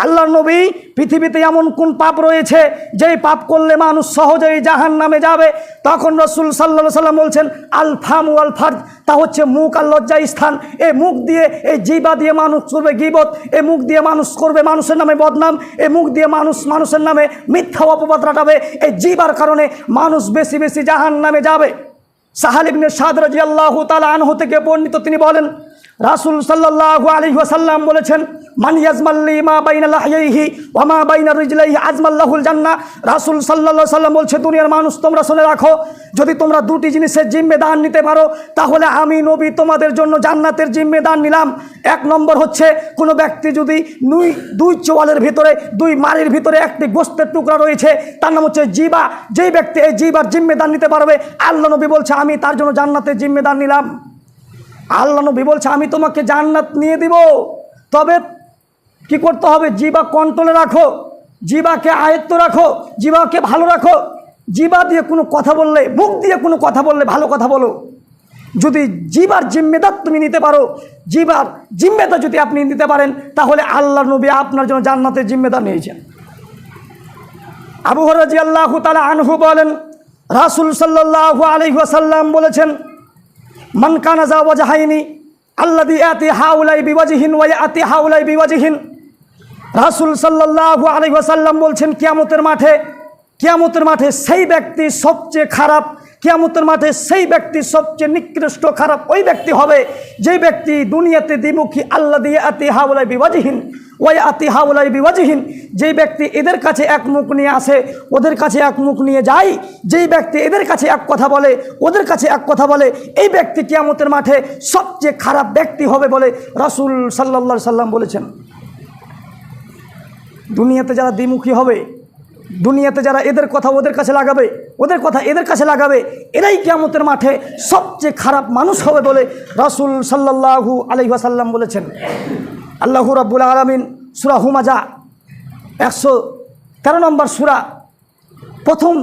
আল্লাহ নবী পৃথিবীতে এমন কোন পাপ রয়েছে যেই পাপ করলে মানুষ সহজেই জাহান্নামে যাবে? তখন রাসূল সাল্লাল্লাহু আলাইহি ওয়াসাল্লাম বলছেন আল ফাম ওয়াল ফারজ, তা হচ্ছে মুখ আর লজ্জা স্থান। এই মুখ দিয়ে, এই জিহ্বা দিয়ে মানুষ করবে গীবত, এই মুখ দিয়ে মানুষ করবে মানুষের নামে বদনাম, এই মুখ দিয়ে মানুষের নামে মিথ্যা অপবাদ রটাবে। এই জিহ্বার কারণে মানুষ বেশি বেশি জাহান্নামে যাবে। সাহাল ইবনে সাদ রাদিয়াল্লাহু তাআলা আনহু থেকে বর্ণিত, তিনি বলেন রাসূল সাল্লাল্লাহু আলাইহি ওয়াসাল্লাম বলেছেন মান ইয়াজমাল্লি মা বাইনা লাহইহি ওয়া মা বাইনা রিজলাইহি আজমাল্লাহুল জান্নাহ। রাসূল সাল্লাল্লাহু আলাইহি ওয়াসাল্লাম বলছে, দুনিয়ার মানুষ তোমরা শুনে রাখো, যদি তোমরা দুটি জিনিসের জিম্মেদার নিতে পারো তাহলে আমি নবী তোমাদের জন্য জান্নাতের জিম্মেদার নিলাম। এক নম্বর হচ্ছে, কোনো ব্যক্তি যদি দুই চোয়ালের ভিতরে, দুই মাড়ির ভিতরে একটি গোশতের টুকরা রয়েছে, তার নাম হচ্ছে জিহ্বা। যেই ব্যক্তি এই জিহ্বার জিম্মেদার নিতে পারবে, আল্লাহ নবী বলছে আমি তার জন্য জান্নাতের জিম্মেদার নিলাম। আল্লাহ নবী বলছে আমি তোমাকে জান্নাত নিয়ে দিব, তবে কি করতে হবে? জিহ্বা কন্ট্রোলে রাখো, জিহ্বাকে আয়ত্ত রাখো, জিহ্বাকে ভালো রাখো। জিহ্বা দিয়ে কোনো কথা বললে, মুখ দিয়ে কোনো কথা বললে ভালো কথা বলো। যদি জিহ্বার জিম্মেদার তুমি নিতে পারো, জিহ্বার জিম্মেদার যদি আপনি নিতে পারেন, তাহলে আল্লাহ নবী আপনার জন্য জান্নাতের জিম্মেদার নিয়েছেন। আবু হুরায়রা রাদিয়াল্লাহু তাআলা আনহু বলেন রাসূল সাল্লাল্লাহু আলাইহি ওয়াসাল্লাম বলেছেন মান কানা যা ওয়াজহাইনি আল্লাযী ইয়াতি হাউলাই বিওয়াজহিন ওয়া ইয়াতি হাউলাই বিওয়াজহিন। রাসূল সাল্লাল্লাহু আলাইহি ওয়াসাল্লাম বলছেন কিয়ামতের মাঠে সেই ব্যক্তি সবচেয়ে খারাপ, কিয়ামতের মাঠে সেই ব্যক্তি সবচেয়ে নিকৃষ্ট খারাপ ওই ব্যক্তি হবে যেই ব্যক্তি দুনিয়াতে দ্বিমুখী আল্লাযী ইয়াতি হাউলাই বিওয়াজহিন ওয়া ইয়াতি হাউলাই বিওয়াজহিন। যেই ব্যক্তি এদের কাছে এক মুখ নিয়ে আসে, ওদের কাছে এক মুখ নিয়ে যায়, যেই ব্যক্তি এদের কাছে এক কথা বলে, ওদের কাছে এক কথা বলে, এই ব্যক্তি কিয়ামতের মাঠে সবচেয়ে খারাপ ব্যক্তি হবে বলে রাসূল সাল্লাল্লাহু আলাইহি সাল্লাম বলেছেন। দুনিয়াতে যারা দ্বিমুখী হবে, দুনিয়াতে যারা এদের কথা ওদের কাছে লাগাবে, ওদের কথা এদের কাছে লাগাবে, এরাই কিয়ামতের মাঠে সবচেয়ে খারাপ মানুষ হবে বলে রাসূল সাল্লাল্লাহু আলাইহি ওয়াসাল্লাম বলেছেন। আল্লাহু রাব্বুল আলামিন সূরা হুমাজা 113 নম্বর সূরা প্রথম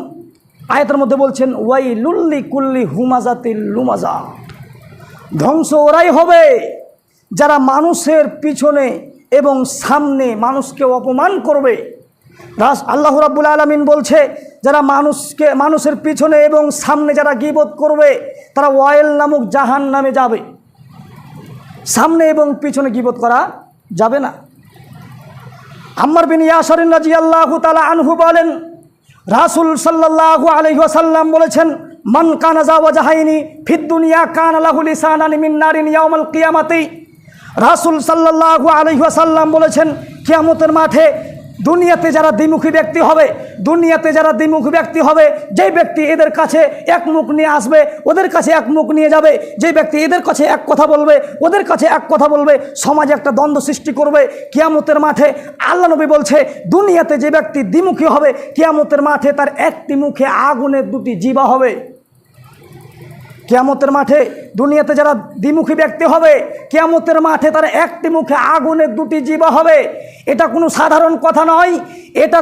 আয়াতের মধ্যে বলছেন ওয়াইলুল লিকুল্লি হুমাজাতিল লুমাজা। ধ্বংস ওরাই হবে যারা মানুষের পিছনে এবং সামনে মানুষকে অপমান করবে। আল্লাহ রাব্বুল আলামিন বলছে যারা মানুষের পিছনে এবং সামনে যারা গীবত করবে তারা ওয়াইল নামক জাহান্নামে যাবে। সামনে এবং পিছনে গীবত করা যাবে না। আম্মার বিন ইয়াসির রাদিয়াল্লাহু তাআলা আনহু বলেন রাসূল সাল্লাল্লাহু আলাইহি ওয়াসাল্লাম বলেছেন মান কানা যা ওয়াজহাইনি ফিদ দুনিয়া কানা লাহু লিসানান মিন নারিন ইয়াউমাল কিয়ামাতি। রাসূল সাল্লাল্লাহু আলাইহি ওয়াসাল্লাম বলেছেন কিয়ামতের মাঠে দুনিয়াতে যারা দ্বিমুখী ব্যক্তি হবে, দুনিয়াতে যারা দ্বিমুখী ব্যক্তি হবে, যেই ব্যক্তি এদের কাছে এক মুখ নিয়ে আসবে, ওদের কাছে এক মুখ নিয়ে যাবে, যেই ব্যক্তি এদের কাছে এক কথা বলবে, ওদের কাছে এক কথা বলবে, সমাজে একটা দ্বন্দ্ব সৃষ্টি করবে। কিয়ামতের মাঠে আল্লাহ নবী বলছে দুনিয়াতে যে ব্যক্তি দ্বিমুখী হবে, কিয়ামতের মাঠে তার একটি মুখে আগুনের দুটি জিহ্বা হবে। কিয়ামতের মাঠে দুনিয়াতে যারা দ্বিমুখী ব্যক্তি হবে, কিয়ামতের মাঠে তার একটি মুখে আগুনের দুটি জিহ্বা হবে। এটা কোনো সাধারণ কথা নয়, এটা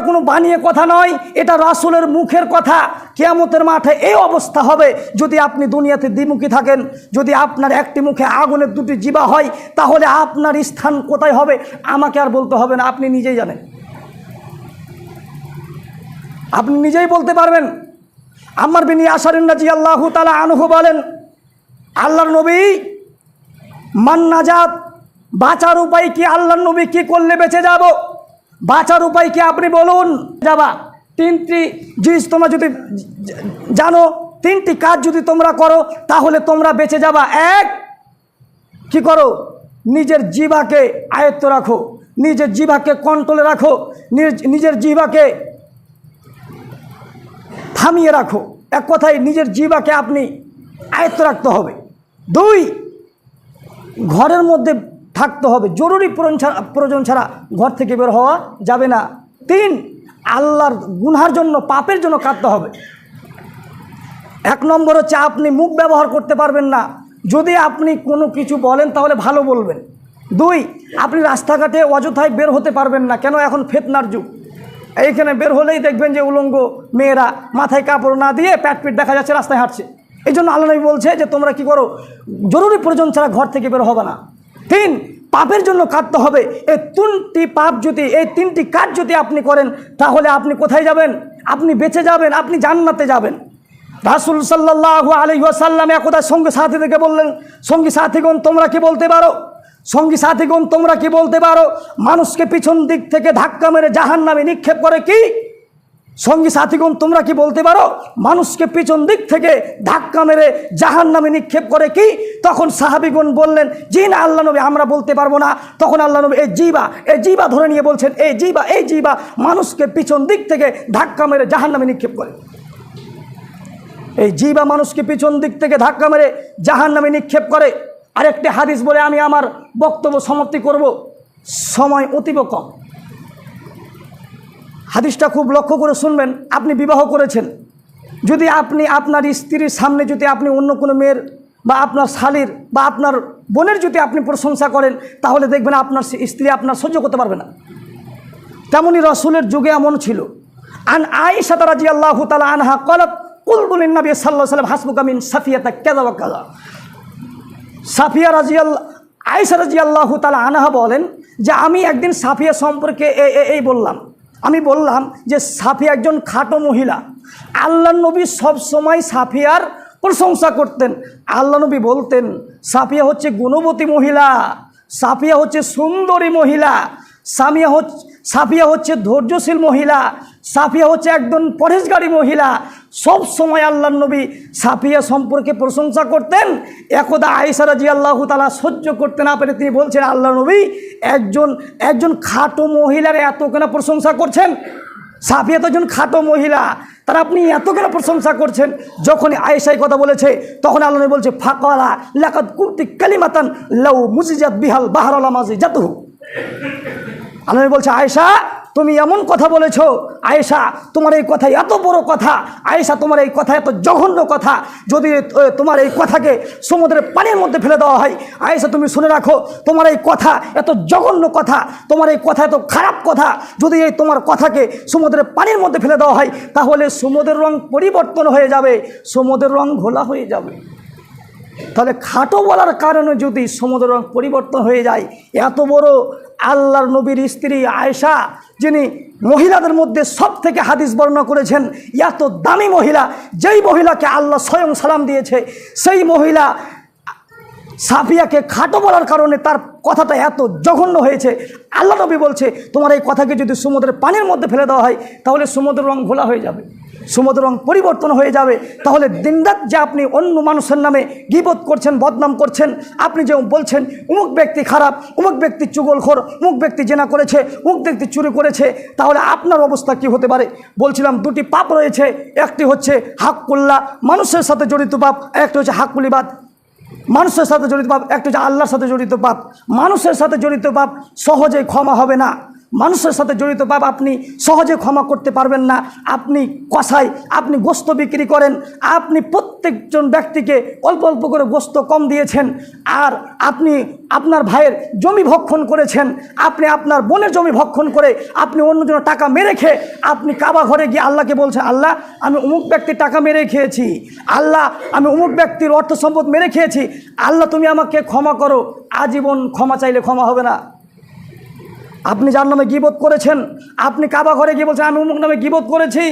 কোনো বানিয়ে কথা নয়, এটা রাসূলের মুখের কথা। কিয়ামতের মাঠে এই অবস্থা হবে যদি আপনি দুনিয়াতে দ্বিমুখী থাকেন, যদি আপনার একটি মুখে আগুনের দুটি জিহ্বা হয়, তাহলে আপনার স্থান কোথায় হবে আমাকে আর বলতে হবে না, আপনি নিজেই জানেন, আপনি নিজেই বলতে পারবেন। আম্মার বিন ইয়াসির রাদিয়াল্লাহু তাআলা আনহু বলেন আল্লাহর নবী মান নাজাত, বাঁচার উপায় কি? আল্লাহর নবী কি করলে বেঁচে যাব? বাঁচার উপায় কি আপনি বলুন। যাবা তিনটি জিনিস তোমরা যদি জানো, তিনটি কাজ যদি তোমরা করো তাহলে তোমরা বেঁচে যাবা। এক, কি করো? নিজের জিহ্বাকে আয়ত্ত রাখো, নিজের জিহ্বাকে কন্ট্রোলে রাখো, নিজের জিহ্বাকে থামিয়ে রাখো। এক কথায় নিজের জিহ্বাকে আপনি আয়ত্ত রাখতে হবে। দুই, ঘরের মধ্যে থাকতে হবে, জরুরি প্রয়োজন ছাড়া ঘর থেকে বের হওয়া যাবে না। তিন, আল্লাহর গুনহার জন্য, পাপের জন্য কাঁদতে হবে। এক নম্বর হচ্ছে আপনি মুখ ব্যবহার করতে পারবেন না, যদি আপনি কোনো কিছু বলেন তাহলে ভালো বলবেন। দুই, আপনি রাস্তাঘাটে অযথায় বের হতে পারবেন না, কেন এখন ফিতনার যুগ। এইখানে বের হলেই দেখবেন যে উলঙ্গ মেয়েরা মাথায় কাপড় না দিয়ে প্যাট পিট দেখা যাচ্ছে রাস্তায় হাঁটছে। এই জন্য আল্লাহ নবী বলছে যে তোমরা কি করো, জরুরি প্রয়োজন ছাড়া ঘর থেকে বের হবে না। 3, পাপের জন্য কাটতে হবে। এই 3টি পাপ যদি, এই 3টি কাজ যদি আপনি করেন, তাহলে আপনি কোথায় যাবেন? আপনি বেঁচে যাবেন, আপনি জান্নাতে যাবেন। রাসূল সাল্লাল্লাহু আলাইহি ওয়াসাল্লাম একদা সঙ্গী সাথীদেরকে বললেন, সঙ্গী সাথীগণ তোমরা কি বলতে পারো, সঙ্গী সাথীগণ তোমরা কি বলতে পারো, মানুষকে পিছন দিক থেকে ধাক্কা মেরে জাহান্নামে নিক্ষেপ করে কি? সঙ্গী সাথীগণ তোমরা কি বলতে পারো, মানুষকে পিছন দিক থেকে ধাক্কা মেরে জাহান্নামে নিক্ষেপ করে কি? তখন সাহাবীগণ বললেন, জি না আল্লাহ নবী, আমরা বলতে পারবো না। তখন আল্লাহ নবী এই জিবা ধরে নিয়ে বলছেন, এই জিবা মানুষকে পিছন দিক থেকে ধাক্কা মেরে জাহান্নামে নিক্ষেপ করে। এই জিবা মানুষকে পিছন দিক থেকে ধাক্কা মেরে জাহান্নামে নিক্ষেপ করে। আরেকটি হাদিস বলে আমি আমার বক্তব্য সমাপ্তি করব, সময় অতীব কম। হাদিসটা খুব লক্ষ্য করে শুনবেন। আপনি বিবাহ করেছেন, যদি আপনি আপনার স্ত্রীর সামনে যদি আপনি অন্য কোনো মেয়ের বা আপনার শালীর বা আপনার বোনের যদি আপনি প্রশংসা করেন, তাহলে দেখবেন আপনার স্ত্রী আপনার সহ্য করতে পারবে না। তেমনি রাসূলের যুগে এমন ছিল। আন আয়েশা রাদিয়াল্লাহু তাআলা আনহা ক্বালাত কুলতু লিন নবী সাল্লাল্লাহু আলাইহি ওয়াসাল্লাম হাসবুকা মিন সাফিয়াতা কাযা ওয়া কাযা। আয়েশা রাদিয়াল্লাহু তাআলা আনহা বলেন যে আমি একদিন সাফিয়া সম্পর্কে আমি বললাম যে সাফিয়া একজন খাটো মহিলা। আল্লাহ নবী সব সময় সাফিয়ার প্রশংসা করতেন। আল্লাহ নবী বলতেন সাফিয়া হচ্ছে গুণবতী মহিলা, সাফিয়া হচ্ছে সুন্দরী মহিলা, সাফিয়া হচ্ছে ধৈর্যশীল মহিলা, সাফিয়া হচ্ছে একজন পরহেজগারী মহিলা। সব সময় আল্লাহ নবী সাফিয়া সম্পর্কে প্রশংসা করতেন। একদা আয়েশা রাদিয়াল্লাহু তাআলা সহ্য করতে না পেরে তিনি বলছেন, আল্লাহ নবী একজন খাটো মহিলার এত কেন প্রশংসা করছেন? সাফিয়া তো একজন খাটো মহিলা, তার আপনি এত কেন প্রশংসা করছেন? যখন আয়েশা কথা বলেছে, তখন আল্লাহ নবী বলছে ফাকালা লাকাদ কুনতি কালিমাতান লাউ মুজিজাত বিহাল বাহরাল মাজিজাতুহু। আল্লাহ নবী বলছে, আয়েশা তুমি এমন কথা বলেছো, আয়েশা তোমার এই কথা এত বড় কথা, আয়েশা তোমার এই কথা এত জঘন্য কথা, যদি তোমার এই কথাকে সমুদ্রের পানির মধ্যে ফেলে দেওয়া হয়, আয়েশা তুমি শুনে রাখো, তোমার এই কথা এত জঘন্য কথা, তোমার এই কথা এত খারাপ কথা, যদি এই তোমার কথাকে সমুদ্রের পানির মধ্যে ফেলে দেওয়া হয়, তাহলে সমুদ্রের রং পরিবর্তন হয়ে যাবে, সমুদ্রের রং ঘোলা হয়ে যাবে। তাহলে খাটো বলার কারণে যদি সমুদ্রের রং পরিবর্তন হয়ে যায়, এত বড় আল্লাহর নবীর স্ত্রী আয়েশা, যিনি মহিলাদের মধ্যে সব থেকে হাদিস বর্ণনা করেছেন, এত দামি মহিলা, যেই মহিলাকে আল্লাহ স্বয়ং সালাম দিয়েছে, সেই মহিলা সাফিয়াকে খাটো বলার কারণে তার কথাটা এত জঘন্য হয়েছে। আল্লাহ নবী বলছে তোমার এই কথাকে যদি সমুদ্রের পানির মধ্যে ফেলে দেওয়া হয়, তাহলে সমুদ্রের রং ঘোলা হয়ে যাবে, সমুদ্রের রং পরিবর্তন হয়ে যাবে। তাহলে দিনরাত যে আপনি অন্য মানুষের নামে গীবত করছেন, বদনাম করছেন, আপনি যে বলছেন অমুক ব্যক্তি খারাপ, অমুক ব্যক্তি চুগলখোর, অমুক ব্যক্তি জেনা করেছে, অমুক ব্যক্তি চুরি করেছে, তাহলে আপনার অবস্থা কি হতে পারে? বলছিলাম 2টি পাপ রয়েছে, একটি হচ্ছে হাক্কুল্লাহ, মানুষের সাথে জড়িত পাপ, একটি হচ্ছে হাক্কুলিবাদ, মানুষের সাথে জড়িত পাপ, একটা হচ্ছে আল্লাহর সাথে জড়িত পাপ। মানুষের সাথে জড়িত পাপ সহজে ক্ষমা হবে না, মানুষের সাথে জড়িত পাপ আপনি সহজে ক্ষমা করতে পারবেন না। আপনি কসাই, আপনি গোস্ত বিক্রি করেন, আপনি প্রত্যেকজন ব্যক্তিকে অল্প অল্প করে গোস্ত কম দিয়েছেন, আর আপনি আপনার ভাইয়ের জমি ভক্ষণ করেছেন, আপনি আপনার বোনের জমি ভক্ষণ করে আপনি অন্যজনের টাকা মেরে খেয়ে আপনি কাবা ঘরে গিয়ে আল্লাহকে বলছেন, আল্লাহ আমি অমুক ব্যক্তির টাকা মেরে খেয়েছি, আল্লাহ আমি অমুক ব্যক্তির অর্থ সম্পদ মেরে খেয়েছি, আল্লাহ তুমি আমাকে ক্ষমা করো। আজীবন ক্ষমা চাইলে ক্ষমা হবে না। আপনি যার নামে গীবত করেছেন, আপনি কাবা ঘরে গিয়ে বলছেন আমি অমুক নামে গীবত করেছি,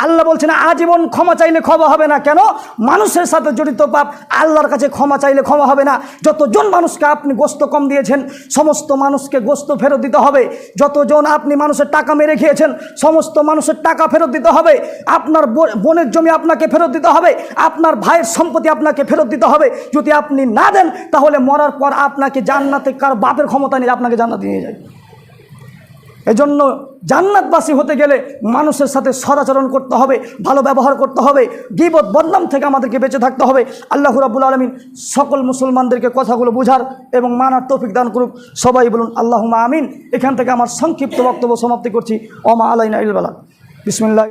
আল্লাহ বলছেন আজীবন ক্ষমা চাইলে ক্ষমা হবে না। কেন? মানুষের সাথে জড়িত পাপ আল্লাহর কাছে ক্ষমা চাইলে ক্ষমা হবে না। যতজন মানুষকে আপনি গোস্ত কম দিয়েছেন, সমস্ত মানুষকে গোস্ত ফেরত দিতে হবে। যতজন আপনি মানুষের টাকা মেরে খেয়েছেন, সমস্ত মানুষের টাকা ফেরত দিতে হবে। আপনার বোনের জমি আপনাকে ফেরত দিতে হবে, আপনার ভাইয়ের সম্পত্তি আপনাকে ফেরত দিতে হবে। যদি আপনি না দেন, তাহলে মরার পর আপনাকে জান্নাতে কার বাপের ক্ষমতা নিয়ে আপনাকে জান্নাতে নিয়ে যায়। এজন্য জান্নাতবাসী হতে গেলে মানুষের সাথে সদাচরণ করতে হবে, ভালো ব্যবহার করতে হবে, গীবত বদনাম থেকে আমাদেরকে বেঁচে থাকতে হবে। আল্লাহ রাব্বুল আলামিন সকল মুসলমানদেরকে কথাগুলো বুঝার এবং মানার তৌফিক দান করুক। সবাই বলুন আল্লাহুম্মা আমিন। এখান থেকে আমার সংক্ষিপ্ত বক্তব্য সমাপ্তি করছি। ওমা আলাইনা ইল্লাল বালাগ। বিসমিল্লাহ।